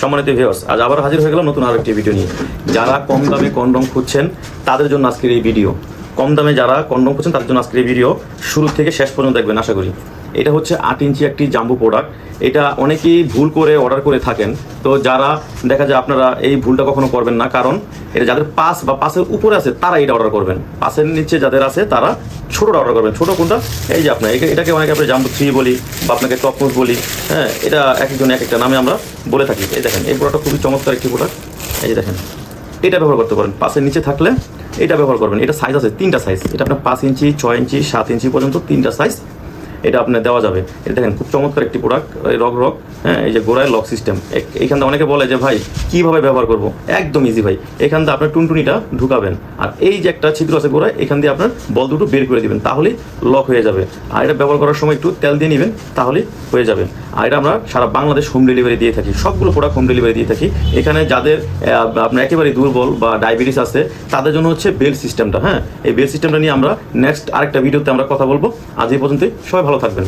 সম্মানিত ভিউয়ার্স, আজ আবার হাজির হয়ে গেলাম নতুন আরেকটি ভিডিও নিয়ে। যারা কম দামে কন্ডম খুঁজছেন তাদের জন্য আজকের এই ভিডিও। কম দামে যারা কন্ডম খুঁজছেন তাদের জন্য আজকের এই ভিডিও শুরু থেকে শেষ পর্যন্ত দেখবেন আশা করি। এটা হচ্ছে 8 ইঞ্চি একটি জাম্বো প্রোডাক্ট। এটা অনেকেই ভুল করে অর্ডার করে থাকেন। তো যারা দেখা যায় আপনারা এই ভুলটা কখনো করবেন না, কারণ এটা যাদের 5 বা 5-এর উপরে আছে তারা এটা অর্ডার করবেন। 5-এর নিচে যাদের আছে তারা ছোটোটা অর্ডার করবেন। ছোটো কোনটা? এই যে আপনার এটাকে অনেকে আমরা জাম্বো 3 বলি বা আপনাকে টপমোস বলি। হ্যাঁ, এটা এক একজন এক একটা নামে আমরা বলে থাকি। এই দেখেন, এই প্রোডাক্টটা খুবই চমৎকার একটি প্রোডাক্ট। এই যে দেখেন, এটা ব্যবহার করতে পারেন। 5-এর নিচে থাকলে এটা ব্যবহার করবেন। এটা সাইজ আছে 3টা সাইজ। এটা আপনার 5 ইঞ্চি, 6 ইঞ্চি, 7 ইঞ্চি পর্যন্ত 3টা সাইজ এটা আপনার দেওয়া যাবে। এটা দেখেন খুব চমৎকার একটি প্রোডাক্ট, রক। হ্যাঁ, এই যে গোড়ায় লক সিস্টেম। এইখান থেকে অনেকে বলে যে ভাই কীভাবে ব্যবহার করবো, একদম ইজি ভাই। এখান থেকে আপনার টুনটুনিটা ঢুকাবেন, আর এই যে একটা ছিদ্র আছে গোড়ায়, এখান দিয়ে আপনার বল দুটো বের করে দিবেন, তাহলেই লক হয়ে যাবে। আর এটা ব্যবহার করার সময় একটু তেল দিয়ে নেবেন, তাহলেই হয়ে যাবে। আর এটা আমরা সারা বাংলাদেশ হোম ডেলিভারি দিয়ে থাকি, সবগুলো প্রোডাক্ট হোম ডেলিভারি দিয়ে থাকি। এখানে যাদের আপনার একেবারে দুর্বল বা ডায়াবেটিস আছে তাদের জন্য হচ্ছে বেল সিস্টেমটা। হ্যাঁ, এই বেল সিস্টেমটা নিয়ে আমরা নেক্সট আরেকটা ভিডিওতে আমরা কথা বলবো। আজ এই পর্যন্তই, সবাই ভালো থাকবেন।